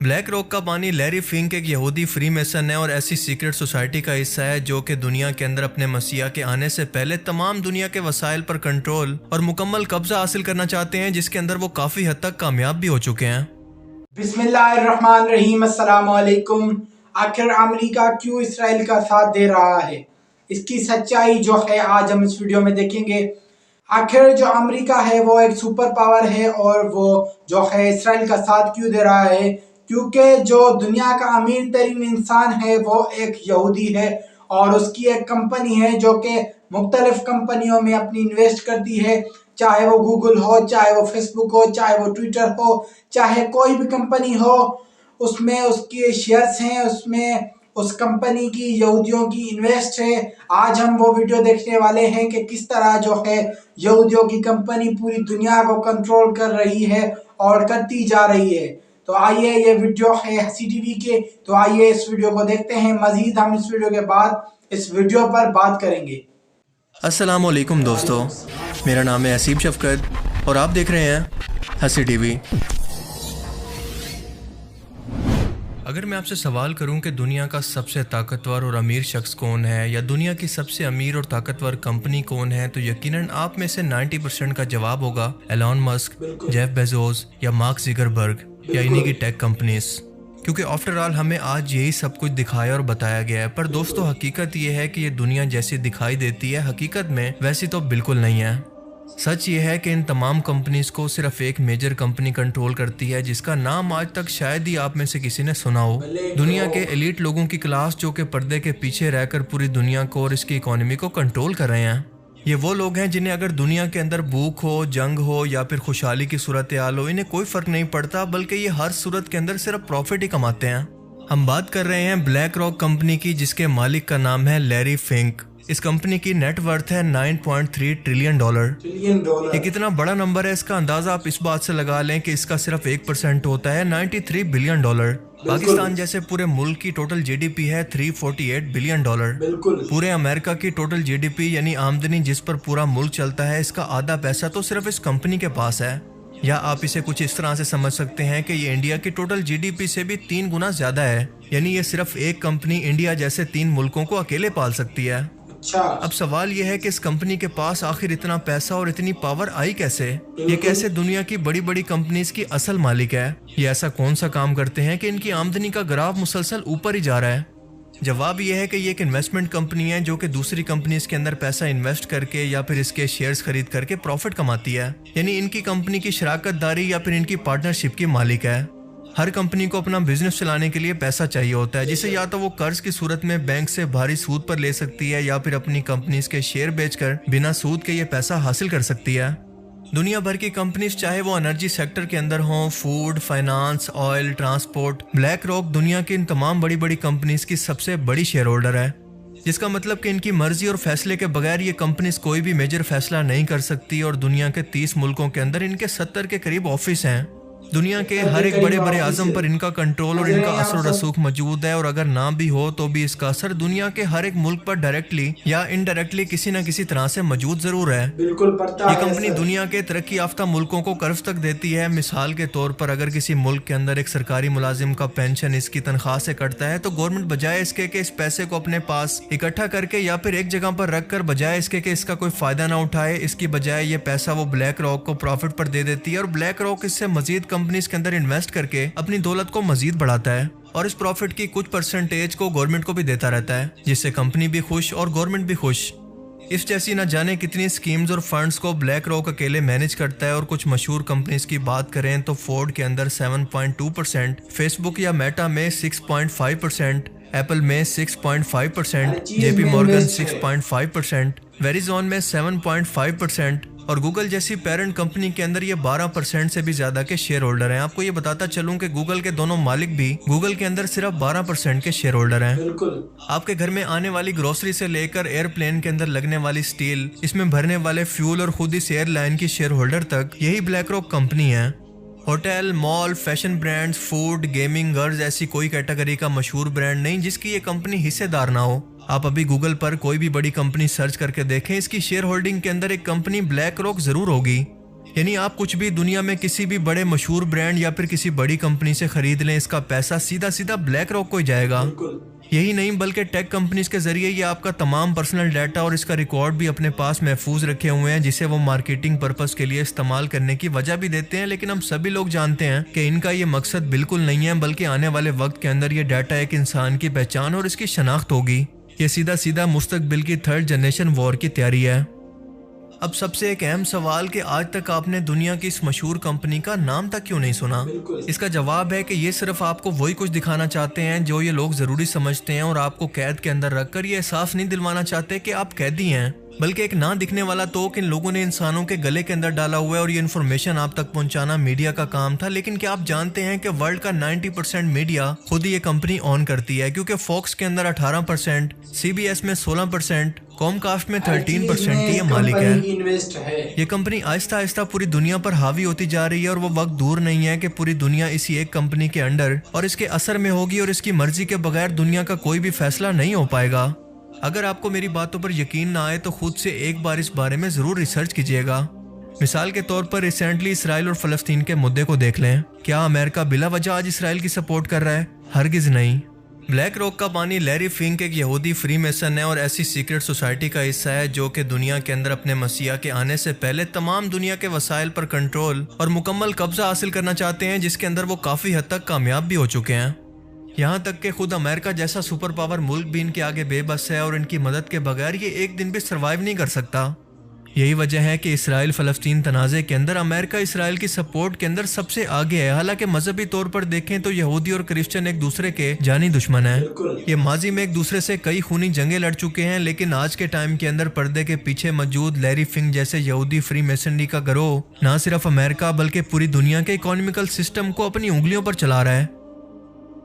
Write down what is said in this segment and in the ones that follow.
Black rock का बानी Larry Fink एक यहूदी फ्रीमेसन है और ऐसी सीक्रेट सोसाइटी का हिस्सा है जो कि दुनिया के अंदर अपने मसीहा के आने से पहले तमाम दुनिया के वसाइल पर कंट्रोल और मुकम्मल कब्जा हासिल करना चाहते हैं, जिसके अंदर वो काफ़ी हद तक कामयाब भी हो चुके हैं। बिस्मिल्लाहिर्रहमानिर्रहीम, अस्सलाम वालेकुम। आखिर अमेरिका क्यों इसराइल का साथ दे रहा है, इसकी सच्चाई जो है आज हम इस वीडियो में देखेंगे। आखिर जो अमेरिका है वो एक सुपर पावर है और वो जो है इसराइल का साथ क्यों दे रहा है, क्योंकि जो दुनिया का अमीर तरीन इंसान है वो एक यहूदी है और उसकी एक कंपनी है जो कि मुख्तलिफ कंपनियों में अपनी इन्वेस्ट करती है, चाहे वो गूगल हो, चाहे वो फेसबुक हो, चाहे वो ट्विटर हो, चाहे कोई भी कंपनी हो, उसमें उसके शेयर्स हैं, उसमें उस कंपनी की यहूदियों की इन्वेस्ट है। आज हम वो वीडियो देखने वाले हैं कि किस तरह जो है यहूदियों की कंपनी पूरी दुनिया को कंट्रोल कर रही है और करती जा रही है। तो आइए, ये वीडियो है हसी टीवी के, तो आइए इस वीडियो को देखते हैं। मजीद हम इस वीडियो के बाद इस वीडियो पर बात करेंगे। अस्सलाम वालेकुम दोस्तों, मेरा नाम है हसीब शफकत और आप देख रहे हैं हसी टीवी। अगर मैं आपसे सवाल करूं कि दुनिया का सबसे ताकतवर और अमीर शख्स कौन है या दुनिया की सबसे अमीर और ताकतवर कंपनी कौन है, तो यकीनन आप में से 90% का जवाब होगा एलॉन मस्क, जेफ बेजोस या मार्क ज़ुकरबर्ग या इन्हीं की टेक कंपनीज। क्योंकि आफ्टर ऑल हमें आज यही सब कुछ दिखाया और बताया गया है। पर दोस्तों, हकीकत ये है कि ये दुनिया जैसी दिखाई देती है हकीकत में वैसी तो बिल्कुल नहीं है। सच ये है कि इन तमाम कंपनीज को सिर्फ एक मेजर कंपनी कंट्रोल करती है जिसका नाम आज तक शायद ही आप में से किसी ने सुना हो। दुनिया के एलीट लोगों की क्लास जो कि पर्दे के पीछे रहकर पूरी दुनिया को और इसकी इकोनॉमी को कंट्रोल कर रहे हैं। ये वो लोग हैं जिन्हें अगर दुनिया के अंदर भूख हो, जंग हो या फिर खुशहाली की सूरत हाल हो, इन्हें कोई फर्क नहीं पड़ता, बल्कि ये हर सूरत के अंदर सिर्फ प्रॉफिट ही कमाते हैं। हम बात कर रहे हैं ब्लैक रॉक कंपनी की, जिसके मालिक का नाम है लैरी फिंक। इस कंपनी की नेट वर्थ है $9.3 ट्रिलियन। ये कितना बड़ा नंबर है, इसका अंदाजा आप इस बात से लगा लें कि इसका सिर्फ 1% होता है $93 बिलियन। पाकिस्तान जैसे पूरे मुल्क की टोटल जीडीपी है $348 बिलियन। पूरे अमेरिका की टोटल जीडीपी यानी आमदनी जिस पर पूरा मुल्क चलता है, इसका आधा पैसा तो सिर्फ इस कंपनी के पास है। या आप इसे कुछ इस तरह से समझ सकते हैं कि ये इंडिया की टोटल जीडीपी से भी 3 गुना ज्यादा है। यानी ये सिर्फ एक कंपनी इंडिया जैसे 3 मुल्कों को अकेले पाल सकती है। अब सवाल यह है कि इस कंपनी के पास आखिर इतना पैसा और इतनी पावर आई कैसे? ये कैसे दुनिया की बड़ी बड़ी कंपनीज की असल मालिक है? ये ऐसा कौन सा काम करते हैं कि इनकी आमदनी का ग्राफ मुसलसल ऊपर ही जा रहा है? जवाब यह है कि ये एक इन्वेस्टमेंट कंपनी है जो कि दूसरी कंपनीज के अंदर पैसा इन्वेस्ट करके या फिर इसके शेयर्स खरीद करके प्रॉफिट कमाती है। यानी इनकी कंपनी की शराकतदारी या फिर इनकी पार्टनरशिप की मालिक है। हर कंपनी को अपना बिजनेस चलाने के लिए पैसा चाहिए होता है, जिसे या तो वो कर्ज की सूरत में बैंक से भारी सूद पर ले सकती है या फिर अपनी कंपनीज के शेयर बेचकर बिना सूद के ये पैसा हासिल कर सकती है। दुनिया भर की कंपनीज, चाहे वो एनर्जी सेक्टर के अंदर हों, food, finance, oil, transport, black rock दुनिया की इन तमाम बड़ी बड़ी कंपनीज की सबसे बड़ी शेयर होल्डर है। जिसका मतलब कि इनकी मर्जी और फैसले के बगैर ये कंपनीज कोई भी मेजर फैसला नहीं कर सकती और दुनिया के 30 मुल्कों के अंदर इनके 70 के करीब ऑफिस हैं। दुनिया के हर एक बड़े बड़े आजम पर इनका कंट्रोल और इनका असर और रसूख मौजूद है, और अगर ना भी हो तो भी इसका असर दुनिया के हर एक मुल्क पर डायरेक्टली या इनडायरेक्टली किसी न किसी तरह से मौजूद जरूर है। बिल्कुल पड़ता ये है। कंपनी दुनिया के तरक्की याफ्ता मुल्कों को कर्ज तक देती है। मिसाल के तौर पर अगर किसी मुल्क के अंदर एक सरकारी मुलाजिम का पेंशन इसकी तनख्वाह से कटता है, तो गवर्नमेंट बजाय इसके कि इस पैसे को अपने पास इकट्ठा करके या फिर एक जगह पर रख कर, बजाय इसके कि इसका कोई फायदा ना उठाए, इसकी बजाय ये पैसा वो ब्लैक रॉक को प्रॉफिट पर दे देती है और ब्लैक रॉक इससे मजीद कंपनीज के अंदर इन्वेस्ट करके अपनी दौलत को मजीद बढ़ाता है और इस प्रॉफिट की कुछ परसेंटेज को गवर्नमेंट को भी देता रहता है, जिससे कंपनी भी खुश और गवर्नमेंट भी खुश। इस जैसी न जाने कितनी स्कीम्स और फंड्स को ब्लैक रॉक अकेले मैनेज करता है। और कुछ मशहूर कंपनीज की बात करें तो फोर्ड के अंदर 7.2%, फेसबुक या मेटा में 6.5%, एप्पल में 6.5%, जेपी मॉर्गन 6.5%, वेरिजॉन में 7.5% और गूगल जैसी पेरेंट कंपनी के अंदर ये 12% से भी ज्यादा के शेयर होल्डर हैं। आपको ये बताता चलूं कि गूगल के दोनों मालिक भी गूगल के अंदर सिर्फ 12% के शेयर होल्डर हैं। आपके घर में आने वाली ग्रोसरी से लेकर एयरप्लेन के अंदर लगने वाली स्टील, इसमें भरने वाले फ्यूल और खुद इस एयरलाइन की शेयर होल्डर तक यही ब्लैक रॉक कंपनी है। Hotel, mall, fashion brands, food, gaming, girls, ऐसी कोई कैटेगरी का मशहूर ब्रांड नहीं जिसकी ये कंपनी हिस्सेदार ना हो। आप अभी गूगल पर कोई भी बड़ी कंपनी सर्च करके देखें, इसकी शेयर होल्डिंग के अंदर एक कंपनी ब्लैक रॉक जरूर होगी। यानी आप कुछ भी दुनिया में किसी भी बड़े मशहूर ब्रांड या फिर किसी बड़ी कंपनी से खरीद लें, इसका पैसा सीधा सीधा ब्लैक रॉक को ही जाएगा। बिल्कुल। यही नहीं बल्कि टेक कंपनीज के जरिए ये आपका तमाम पर्सनल डाटा और इसका रिकॉर्ड भी अपने पास महफूज रखे हुए हैं, जिसे वो मार्केटिंग पर्पस के लिए इस्तेमाल करने की वजह भी देते हैं। लेकिन हम सभी लोग जानते हैं कि इनका ये मकसद बिल्कुल नहीं है, बल्कि आने वाले वक्त के अंदर ये डाटा एक इंसान की पहचान और इसकी शनाख्त होगी। ये सीधा सीधा मुस्तकबिल की 3rd जनरेशन वॉर की तैयारी है। अब सबसे एक अहम सवाल कि आज तक आपने दुनिया की इस मशहूर कंपनी का नाम तक क्यों नहीं सुना? बिल्कुल। इसका जवाब है कि ये सिर्फ आपको वही कुछ दिखाना चाहते हैं जो ये लोग जरूरी समझते हैं, और आपको कैद के अंदर रखकर ये एहसास नहीं दिलवाना चाहते कि आप कैदी हैं, बल्कि एक ना दिखने वाला तोक इन लोगों ने इंसानों के गले के अंदर डाला हुआ है, और ये इन्फॉर्मेशन आप तक पहुंचाना मीडिया का काम था। लेकिन क्या आप जानते हैं कि वर्ल्ड का 90% मीडिया खुद ही ये कंपनी ऑन करती है, क्योंकि फॉक्स के अंदर 18%, CBS में 16%, कॉमकास्ट में 13% ये मालिक है। इन्वेस्ट है। ये कंपनी आहिस्ता आहिस्ता पूरी दुनिया पर हावी होती जा रही है, और वो वक्त दूर नहीं है कि पूरी दुनिया इसी एक कंपनी के अंडर और इसके असर में होगी, और इसकी मर्जी के बगैर दुनिया का कोई भी फैसला नहीं हो पाएगा। अगर आपको मेरी बातों पर यकीन ना आए तो खुद से एक बार इस बारे में जरूर रिसर्च कीजिएगा। मिसाल के तौर पर रिसेंटली इसराइल और फलस्तीन के मुद्दे को देख लें। क्या अमेरिका बिला वजह आज इसराइल की सपोर्ट कर रहा है? हरगिज नहीं। ब्लैक रॉक का पानी लैरी फिंक एक यहूदी फ्री मेसन है और ऐसी सीक्रेट सोसाइटी का हिस्सा है जो कि दुनिया के अंदर अपने मसीहा के आने से पहले तमाम दुनिया के वसाइल पर कंट्रोल और मुकम्मल कब्जा हासिल करना चाहते हैं, जिसके अंदर वो काफ़ी हद तक कामयाब भी हो चुके हैं। यहाँ तक कि खुद अमेरिका जैसा सुपर पावर मुल्क भी इनके आगे बेबस है, और इनकी मदद के बगैर ये एक दिन भी सर्वाइव नहीं कर सकता। यही वजह है कि इसराइल फलस्तीन तनाज़े के अंदर अमेरिका इसराइल की सपोर्ट के अंदर सबसे आगे है। हालांकि मजहबी तौर पर देखें तो यहूदी और क्रिश्चियन एक दूसरे के जानी दुश्मन हैं। ये माजी में एक दूसरे से कई खूनी जंगें लड़ चुके हैं, लेकिन आज के टाइम के अंदर पर्दे के पीछे मौजूद लैरी फिंक जैसे यहूदी फ्री मेसनरी का गिरोह न सिर्फ अमेरिका बल्कि पूरी दुनिया के इकोनॉमिकल सिस्टम को अपनी उंगलियों पर चला रहा है।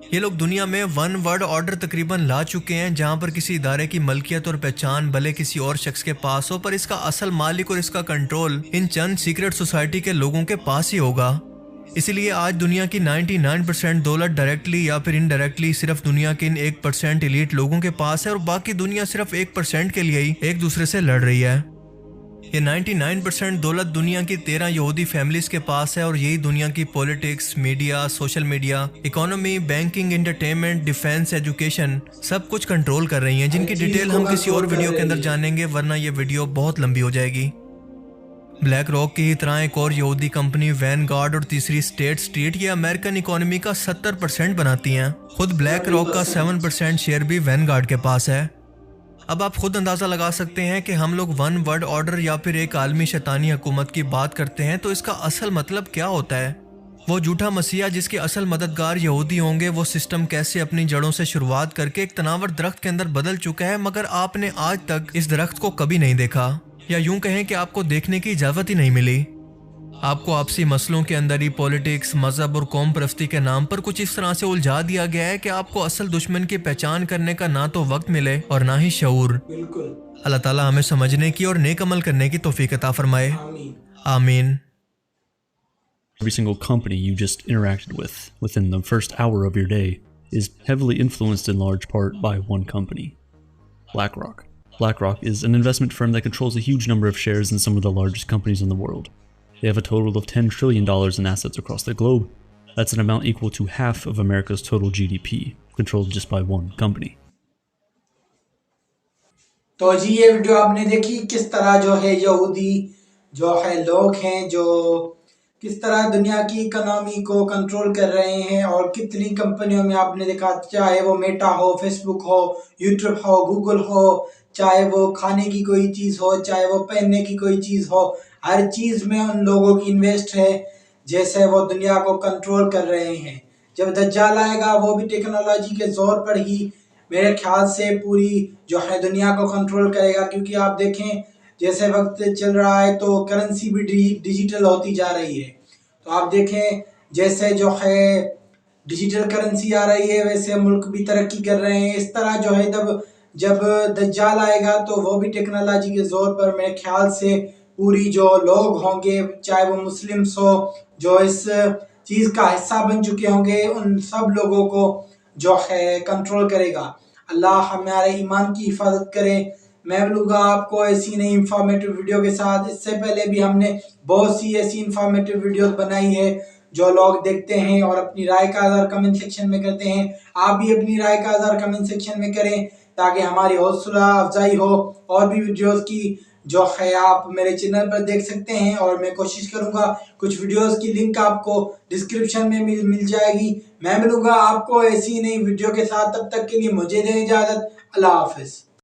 ये लोग दुनिया में वन वर्ल्ड ऑर्डर तकरीबन ला चुके हैं, जहां पर किसी इदारे की मलकियत और पहचान भले किसी और शख्स के पास हो, पर इसका असल मालिक और इसका कंट्रोल इन चंद सीक्रेट सोसाइटी के लोगों के पास ही होगा। इसलिए आज दुनिया की 99% दौलत डायरेक्टली या फिर इनडायरेक्टली सिर्फ दुनिया के इन 1% एलीट लोगों के पास है, और बाकी दुनिया सिर्फ 1% के लिए ही एक दूसरे से लड़ रही है। ये 99% दौलत दुनिया की 13 यहूदी फैमिलीज के पास है, और यही दुनिया की politics, media, social media, economy, banking, entertainment, defence, education सब कुछ कंट्रोल कर रही हैं, जिनकी डिटेल हम किसी और वीडियो के अंदर जानेंगे, वरना ये वीडियो बहुत लंबी हो जाएगी। ब्लैक रॉक की ही तरह एक और यहूदी कंपनी वैनगार्ड और तीसरी स्टेट स्ट्रीट ये अमेरिकन इकोनॉमी का 70% बनाती हैं। खुद ब्लैक रॉक का 7% शेयर भी वैनगार्ड के पास है। अब आप खुद अंदाज़ा लगा सकते हैं कि हम लोग वन वर्ल्ड ऑर्डर या फिर एक आलमी शैतानी हुकूमत की बात करते हैं तो इसका असल मतलब क्या होता है। वो झूठा मसीहा जिसके असल मददगार यहूदी होंगे, वो सिस्टम कैसे अपनी जड़ों से शुरुआत करके एक तनावर दरख्त के अंदर बदल चुका है, मगर आपने आज तक इस दरख्त को कभी नहीं देखा, या यूं कहें कि आपको देखने की इजाज़त ही नहीं मिली। आपको आपसी मसलों के अंदर ही पॉलिटिक्स, मजहब और कौम परस्ती के नाम पर कुछ इस तरह से उलझा दिया गया है कि आपको असल दुश्मन की पहचान करने का ना तो वक्त मिले और ना ही शऊर। अल्लाह ताला हमें समझने की और नेक अमल करने की तौफीक अता फरमाए। आमीन। Every single company you just interacted with within the first hour of your day is heavily influenced in large part by one company, BlackRock. BlackRock is an investment firm that controls a huge number of shares in some of the largest companies in the world. They have a total of $10 trillion in assets across the globe. That's an amount equal to half of America's total GDP, controlled just by one company. तो जी ये video आपने देखी किस तरह जो है यहूदी जो है लोग हैं जो किस तरह दुनिया की इकोनॉमी को कंट्रोल कर रहे हैं, और कितनी कंपनियों में आपने देखा, चाहे वो मेटा हो, फेसबुक हो, यूट्यूब हो, गूगल हो, चाहे वो खाने की कोई चीज़ हो, चाहे वो पहनने की कोई चीज़ हो, हर चीज़ में उन लोगों की इन्वेस्ट है, जैसे वो दुनिया को कंट्रोल कर रहे हैं। जब दज्जाल आएगा वो भी टेक्नोलॉजी के जोर पर ही मेरे ख्याल से पूरी जो है दुनिया को कंट्रोल करेगा, क्योंकि आप देखें जैसे वक्त चल रहा है तो करेंसी भी डिजिटल होती जा रही है। तो आप देखें जैसे जो है डिजिटल करेंसी आ रही है वैसे मुल्क भी तरक्की कर रहे हैं। इस तरह जो है जब दज्जाल आएगा तो वो भी टेक्नोलॉजी के जोर पर मेरे ख्याल से पूरी जो लोग होंगे, चाहे वो मुस्लिम्स हो जो इस चीज़ का हिस्सा बन चुके होंगे, उन सब लोगों को जो है कंट्रोल करेगा। अल्लाह हमारे ईमान की हिफाजत करे। मैं मिलूंगा आपको ऐसी नई इंफॉर्मेटिव वीडियो के साथ। इससे पहले भी हमने बहुत सी ऐसी इंफॉर्मेटिव वीडियोस बनाई है जो लोग देखते हैं और अपनी राय का इज़हार कमेंट सेक्शन में करते हैं। आप भी अपनी राय का इज़हार कमेंट सेक्शन में करें ताकि हमारी हौसला अफजाई हो। और भी वीडियोस की जो है आप मेरे चैनल पर देख सकते हैं और मैं कोशिश करूंगा कुछ वीडियोस की लिंक आपको डिस्क्रिप्शन में मिल जाएगी। मैं मिलूंगा आपको ऐसी नई वीडियो के साथ, तब तक के लिए मुझे दें इजाजत। अल्लाह हाफिज।